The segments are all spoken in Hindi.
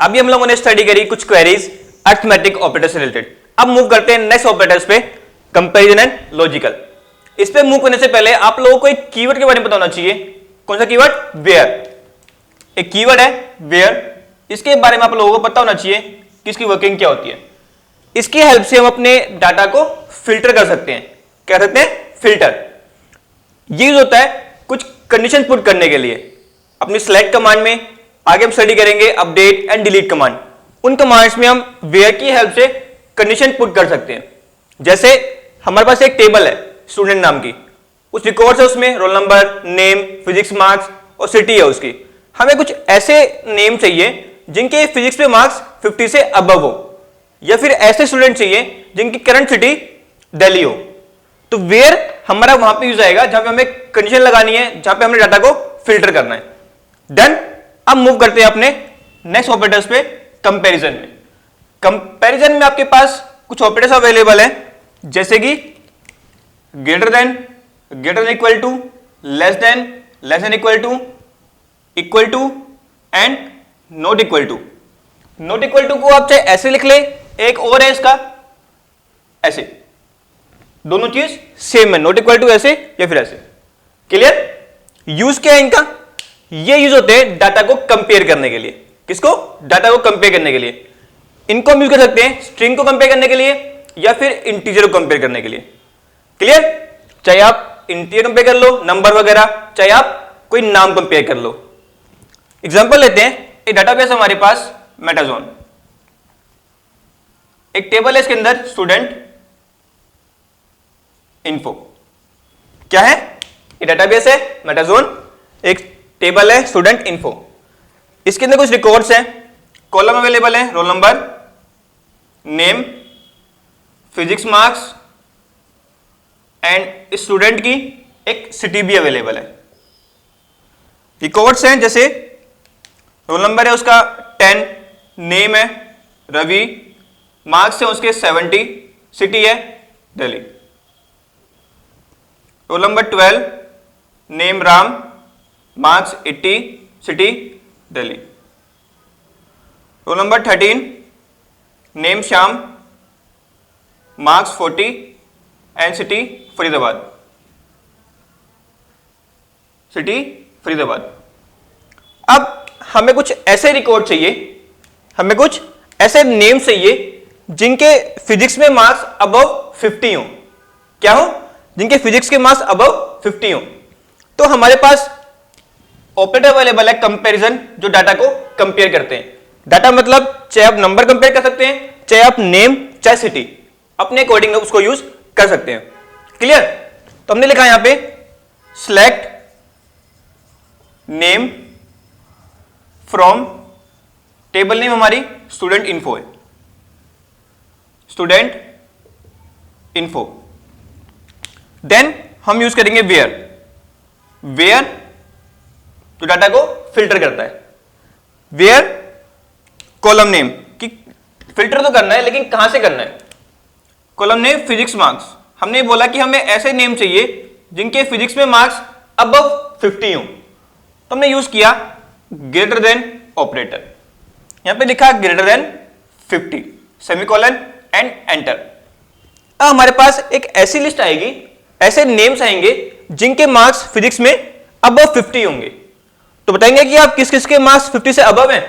अभी हम लोगों ने स्टडी करी कुछ क्वेरीज अरिथमेटिक ऑपरेटर से रिलेटेड। अब मूव करते हैं नेक्स्ट ऑपरेटर्स पे, कंपैरिजन एंड लॉजिकल। इस पे मूव करने से पहले आप लोगों को एक कीवर्ड के बारे में पता होना चाहिए। कौन सा कीवर्ड? वेयर। एक कीवर्ड है वेयर, इसके बारे में आप लोगों को पता होना चाहिए कि इसकी वर्किंग क्या होती है। इसकी हेल्प से हम अपने डाटा को फिल्टर कर सकते हैं। क्या सकते हैं? फिल्टर। ये यूज होता है कुछ कंडीशन पुट करने के लिए। अपनी सेलेक्ट कमांड में आगे हम स्टडी करेंगे अपडेट एंड डिलीट कमांड। उन कमांड्स में हम वेयर की हेल्प से कंडीशन पुट कर सकते हैं। जैसे हमारे पास एक टेबल है स्टूडेंट नाम की, कुछ रिकॉर्ड्स है उसमें, roll number, name, physics marks और सिटी है उसकी। हमें कुछ ऐसे नेम चाहिए जिनके फिजिक्स पे मार्क्स 50 से अबव हो, या फिर ऐसे स्टूडेंट चाहिए जिनकी करंट सिटी दिल्ली हो। तो वेयर हमारा वहां पे यूज आएगा जहां पे हमें कंडीशन लगानी है, जहां पे हमने डाटा को फिल्टर करना है। देन अब मूव करते हैं अपने नेक्स्ट ऑपरेटर्स पे, कंपैरिजन में। कंपैरिजन में आपके पास कुछ ऑपरेटर्स अवेलेबल है, जैसे कि greater than equal to, less than equal to and not equal to. Not equal to को आप चाहे ऐसे लिख ले, एक और है इसका ऐसे, दोनों चीज सेम है, नॉट इक्वल टू ऐसे या फिर ऐसे। क्लियर? यूज क्या है इनका? ये यूज होते हैं डाटा को कंपेयर करने के लिए। किसको? डाटा को कंपेयर करने के लिए। इनको हम यूज कर सकते हैं स्ट्रिंग को कंपेयर करने के लिए या फिर इंटीजर को कंपेयर करने के लिए। क्लियर? चाहे आप इंटीजर कंपेयर कर लो, नंबर वगैरह, चाहे आप कोई नाम कंपेयर कर लो। एग्जांपल लेते हैं, एक डाटाबेस हमारे पास मेटाजोन, एक टेबल है इसके अंदर स्टूडेंट इन्फो। क्या है? ये डाटाबेस है मेटाजोन, एक टेबल है स्टूडेंट इन्फो। इसके अंदर कुछ रिकॉर्ड्स हैं, कॉलम अवेलेबल है, roll number, name, physics marks and student की एक सिटी भी अवेलेबल है। रिकॉर्ड्स हैं जैसे रोल नंबर है उसका 10, नेम है रवि, मार्क्स है उसके 70, सिटी है Delhi. Roll number 12, name Ram, marks 80, city Delhi. Roll number 13, name Shyam, marks 40 and city Faridabad. City Faridabad. अब हमें कुछ ऐसे रिकॉर्ड चाहिए, हमें कुछ ऐसे नेम चाहिए जिनके फिजिक्स में मार्क्स अबव 50 हो। क्या हो? जिनके फिजिक्स के मार्क्स अबव 50 हो। तो हमारे पास ऑपरेटर अवेलेबल है कंपैरिजन, जो डाटा को कंपेयर करते हैं। डाटा मतलब चाहे आप नंबर कंपेयर कर सकते हैं, चाहे आप नेम, चाहे सिटी, अपने अकॉर्डिंग उसको यूज कर सकते हैं। क्लियर? तो हमने लिखा यहां पे select name from, table name हमारी स्टूडेंट इन्फो है, स्टूडेंट इन्फो। देन हम यूज करेंगे वेयर। वेयर जो डाटा को फिल्टर करता है। वेयर कॉलम नेम की फिल्टर तो करना है, लेकिन कहां से करना है? Column name physics marks. हमने बोला कि हमें ऐसे नेम चाहिए जिनके फिजिक्स में मार्क्स अबव 50 हो, तो हमने यूज किया ग्रेटर देन ऑपरेटर। यहां पे लिखा greater than 50, semicolon and enter. अब हमारे पास एक ऐसी लिस्ट आएगी, ऐसे नेम्स आएंगे जिनके मार्क्स फिजिक्स में अबव 50 होंगे। तो बताएंगे कि आप किस किस के मार्क्स 50 से अबव हैं?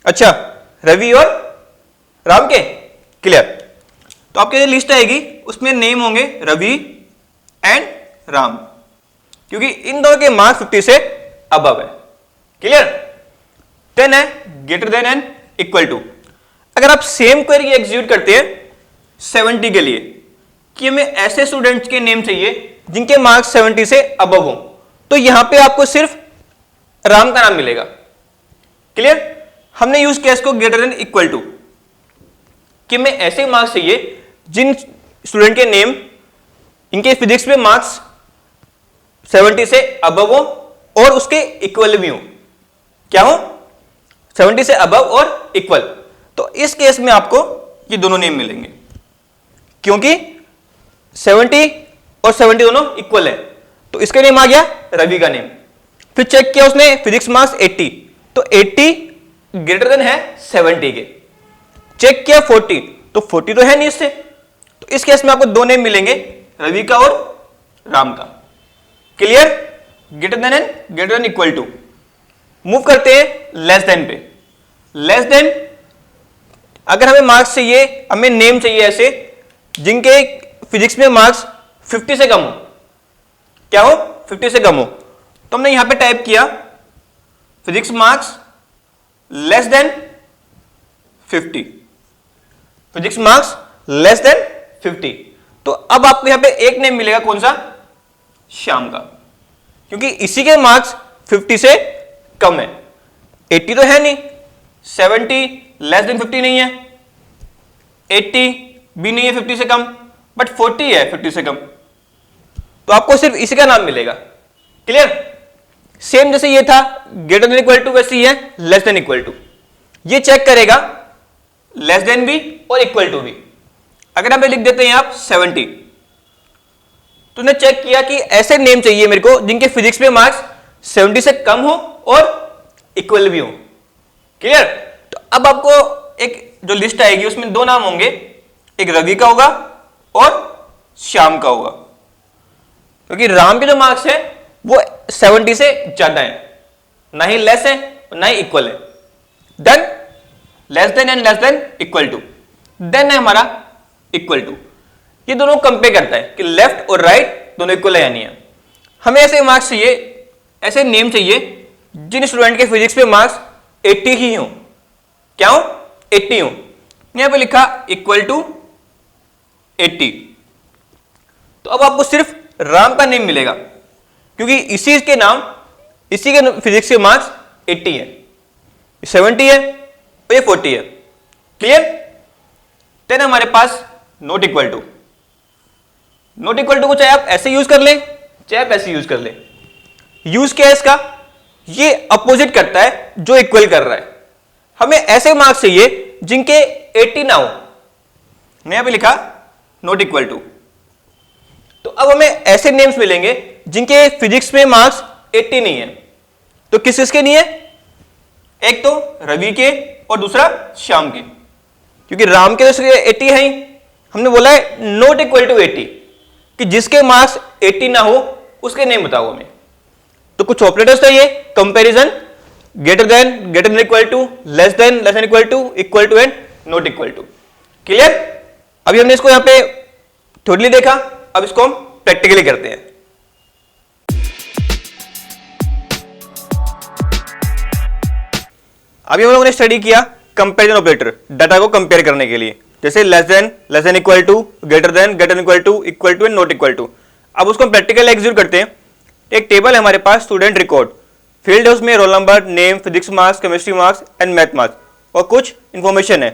अच्छा, रवि और राम के। क्लियर? तो आपके लिस्ट आएगी, उसमें नेम होंगे रवि एंड राम, क्योंकि इन दोनों के मार्क्स 50 से अबव है। क्लियर? देन है greater than and equal to. अगर आप सेम क्वेरी एग्जीक्यूट करते हैं 70 के लिए, कि हमें ऐसे स्टूडेंट्स के नेम चाहिए जिनके मार्क्स 70 से अबव हो, तो यहां पे आपको सिर्फ राम का नाम मिलेगा। क्लियर? हमने यूज किया इसको ग्रेटर देन इक्वल टू, कि हमें ऐसे मार्क्स चाहिए जिन स्टूडेंट के नेम, इनके फिजिक्स में मार्क्स 70 से अबव हो और उसके इक्वल भी हो। क्या हो? 70 से अबव और इक्वल। तो इस केस में आपको ये दोनों नेम मिलेंगे, क्योंकि 70 और 70 दोनों इक्वल है। तो इसका नेम आ गया रवि का नेम। फिर चेक किया उसने फिजिक्स मार्क्स 80, तो 80 ग्रेटर देन है 70 के। चेक किया 40, तो 40 तो है नहीं इससे, तो इस केस में आपको दो नेम मिलेंगे, रवि का और राम का। Clear? Greater than and greater than equal to. Move करते हैं लेस देन पे। लेस देन, अगर हमें मार्क्स चाहिए, हमें नेम चाहिए ऐसे जिनके फिजिक्स में मार्क्स 50 से कम हो। क्या हो? 50 से कम हो। तो हमने यहां पे टाइप किया physics marks less than 50, physics marks less than 50। तो अब आपको यहां पे एक नेम मिलेगा, कौन सा? श्याम का, क्योंकि इसी के मार्क्स 50 से कम है। 80 तो है नहीं, 70 लेस देन 50 नहीं है, 80 भी नहीं है 50 से कम, बट 40 है 50 से कम, तो आपको सिर्फ इसी का नाम मिलेगा। क्लियर? सेम जैसे ये था ग्रेटर देन इक्वल टू, वैसे ही है लेस देन इक्वल टू। ये चेक करेगा लेस देन भी और इक्वल टू भी। अगर आप लिख देते हैं आप 70, तो ने चेक किया कि ऐसे नेम चाहिए मेरे को जिनके फिजिक्स में मार्क्स 70 से कम हो और इक्वल भी हो। क्लियर? तो अब आपको एक जो लिस्ट आएगी उसमें दो नाम होंगे, एक रवि का होगा और श्याम का होगा, क्योंकि राम के जो मार्क्स है वो 70 से ज्यादा है, ना ही लेस है ना ही इक्वल है। Then less than and less than equal to, then है हमारा इक्वल टू। ये दोनों कंपेयर करता है कि लेफ्ट और राइट दोनों इक्वल है या नहीं है। हमें ऐसे मार्क्स चाहिए, ऐसे नेम चाहिए जिन स्टूडेंट के फिजिक्स पे मार्क्स 80 ही हो। क्या हो? 80 हो। यहां पे लिखा इक्वल टू 80। तो अब आपको सिर्फ राम का नेम मिलेगा, क्योंकि इसी के नाम, इसी के फिजिक्स के मार्क्स 80 है, 70 है और ये 40 है। क्लियर? देन हमारे पास not equal to. Not equal to को चाहे आप ऐसे यूज कर ले, चाहे आप ऐसे यूज कर ले। यूज क्या है इसका? ये अपोजिट करता है जो इक्वल कर रहा है। हमें ऐसे मार्क्स चाहिए जिनके 80 ना हो। मैंने यहां पे लिखा नॉट इक्वल टू। तो अब हमें ऐसे नेम्स मिलेंगे जिनके फिजिक्स में मार्क्स 80 नहीं है। तो किस किसके नहीं है? एक तो रवि के और दूसरा श्याम के, क्योंकि राम के तो 80 है ही। हमने बोला है नॉट इक्वल टू 80, कि जिसके मार्क्स 80 ना हो उसके नेम बताओ हमें। तो कुछ ऑपरेटर्स चाहिए, comparison, greater than equal to, less than equal to and not equal to. Clear? अभी हमने इसको यहां पे थ्योरली देखा, अब इसको हम प्रैक्टिकली करते हैं। अभी हम लोगों ने स्टडी किया कंपैरिजन ऑपरेटर, डाटा को कंपेयर करने के लिए, जैसे less than equal to, greater than equal to and not equal to. अब उसको हम प्रैक्टिकल एग्जीक्यूट करते हैं। एक टेबल है हमारे पास, स्टूडेंट रिकॉर्ड, फील्ड है उसमें roll number, name, physics marks, chemistry marks and math marks, और कुछ इंफॉर्मेशन है।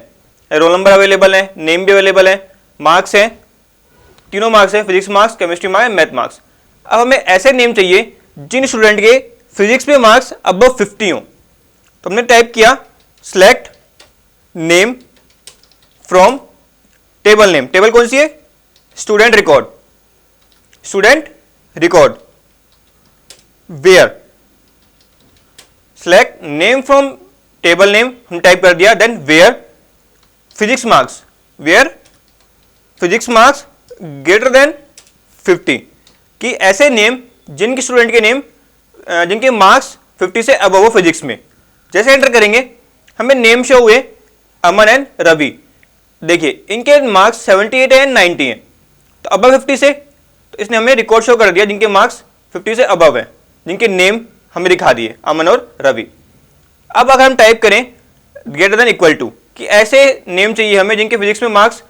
रोल नंबर अवेलेबल है, नेम भी अवेलेबल है, मार्क्स है, तीनों मार्क्स है, physics marks, chemistry marks, math marks. अब हमें ऐसे नेम चाहिए जिन स्टूडेंट के फिजिक्स में मार्क्स अबव 50 हो। तो हमने टाइप किया select name from table name. Table कौन सी है? Student record. Student record where, select name from table name, हम टाइप कर दिया। Then where physics marks, where physics marks greater than 50, कि ऐसे नेम जिनके स्टूडेंट के नेम जिनके मार्क्स 50 से अबव हो फिजिक्स में। जैसे एंटर करेंगे हमें नेम शो हुए अमन एंड रवि। देखिए इनके मार्क्स 78 है, 90 है, तो अबव 50 से, तो इसने हमें रिकॉर्ड शो कर दिया जिनके मार्क्स 50 से अबव है, जिनके नेम हमें दिखा दिए अमन और रवि। अब अगर हम टाइप करें ग्रेटर देन इक्वल टू, कि ऐसे नेम चाहिए हमें जिनके फिजिक्स में मार्क्स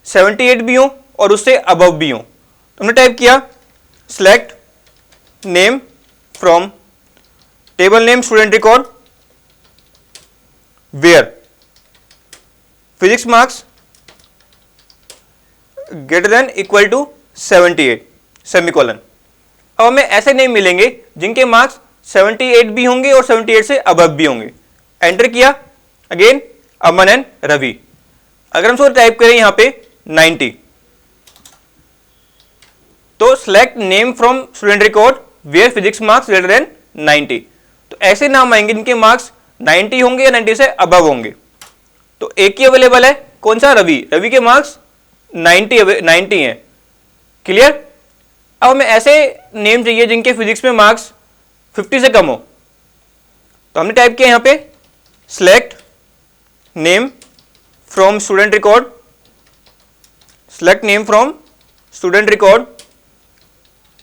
78 भी हो और उससे अबव भी हो। तो हमने टाइप किया select name from table name student record where physics marks greater than equal to 78 semicolon. अब हमें ऐसे नेम मिलेंगे जिनके मार्क्स 78 भी होंगे और 78 से अबव भी होंगे। एंटर किया, अगेन अमन एंड रवि। अगर हम इसको टाइप करें यहां पे 90, तो select name from student record where physics marks greater than 90। तो ऐसे नाम आएंगे जिनके मार्क्स 90 होंगे या 90 से अबव होंगे। तो एक ही अवेलेबल है, कौन सा? रवि। रवि के मार्क्स 90 हैं। क्लियर? अब हमें ऐसे नेम चाहिए जिनके फिजिक्स में मार्क्स 50 से कम हो। तो हमने टाइप किया यहां पे select name from student record, select name from student record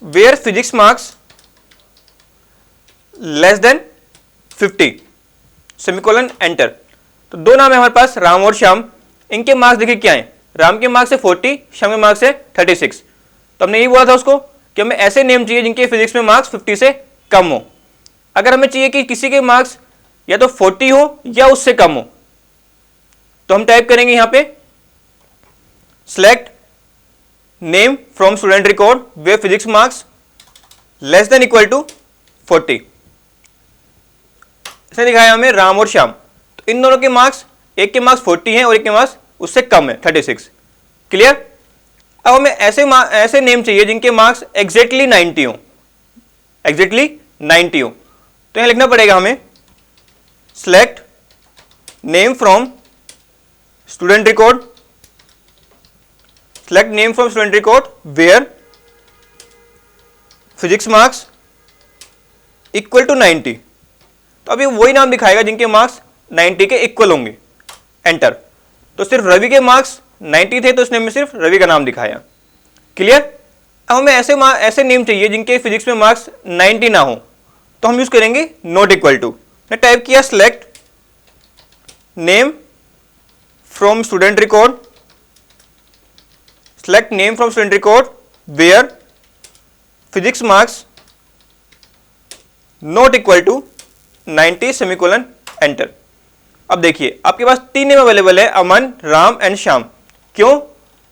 where physics marks less than 50 semicolon enter. तो दो नाम है हमारे पास, राम और श्याम। इनके मार्क्स देखिए क्या हैं, राम के मार्क्स है 40, श्याम के मार्क्स है 36। तो हमने यही बोला था उसको कि हमें ऐसे नेम चाहिए जिनके फिजिक्स में मार्क्स 50 से कम हो। अगर हमें चाहिए कि किसी के मार्क्स या तो 40 हो या उससे कम हो, तो हम टाइप करेंगे यहां पे select name from student record where physics marks less than equal to 40। इसने दिखाया हमें राम और श्याम। तो इन दोनों के मार्क्स, एक के मार्क्स 40 हैं और एक के मार्क्स उससे कम है 36। क्लियर? अब हमें ऐसे नेम चाहिए जिनके मार्क्स एग्जैक्टली 90 हो, एग्जैक्टली 90 हो। तो यहां लिखना पड़ेगा हमें select name from student record, select name from student record where physics marks equal to 90। तो अभी वही नाम दिखाएगा जिनके मार्क्स 90 के इक्वल होंगे, एंटर। तो सिर्फ रवि के मार्क्स 90 थे तो इसने हमें सिर्फ रवि का नाम दिखाया। क्लियर? अब हमें ऐसे नेम चाहिए जिनके फिजिक्स में मार्क्स 90 ना हो, तो हम यूज करेंगे नॉट इक्वल टू। मैं टाइप किया select name from student record, select name from student record where physics marks not equal to 90 semicolon enter. अब देखिए आपके पास तीन नेम अवेलेबल है, अमन, राम एंड श्याम। क्यों?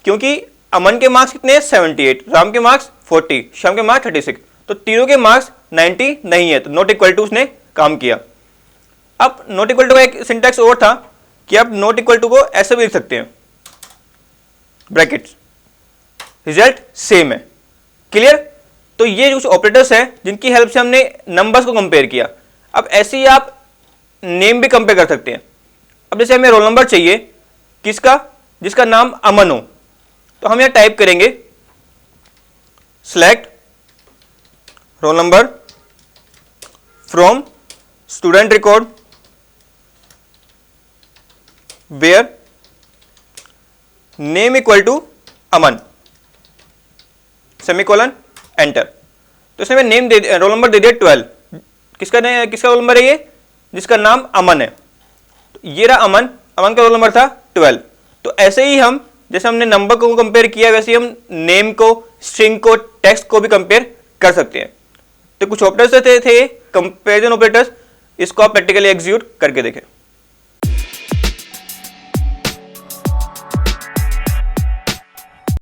क्योंकि अमन के मार्क्स कितने हैं 78, राम के मार्क्स 40, श्याम के मार्क्स 36। तो तीनों के मार्क्स 90 नहीं है, तो नॉट इक्वल टू उसने काम किया। अब नॉट इक्वल टू का एक सिंटैक्स और था कि आप नॉट इक्वल टू को ऐसे भी लिख सकते हैं, ब्रैकेट्स, रिजल्ट सेम है। क्लियर? तो ये कुछ ऑपरेटर्स हैं जिनकी हेल्प से हमने नंबर्स को कंपेयर किया। अब ऐसे ही आप नेम भी कंपेयर कर सकते हैं। अब जैसे हमें रोल नंबर चाहिए किसका? जिसका नाम अमन हो, तो हम यहां टाइप करेंगे select roll number from student record where name equal to Aman semicolon enter. तो इसने नेम रोल नंबर दे दिया 12। किसका रोल नंबर है ये? जिसका नाम अमन है। तो ये रहा अमन, अमन का रोल नंबर था 12। तो ऐसे ही हम, जैसे हमने नंबर को कंपेयर किया, वैसे ही हम नेम को, स्ट्रिंग को, टेक्स्ट को भी कंपेयर कर सकते हैं। तो कुछ ऑपरेटर्स थे कंपेरिजन ऑपरेटर्स, इसको आप प्रैक्टिकली एग्जीक्यूट करके देखें।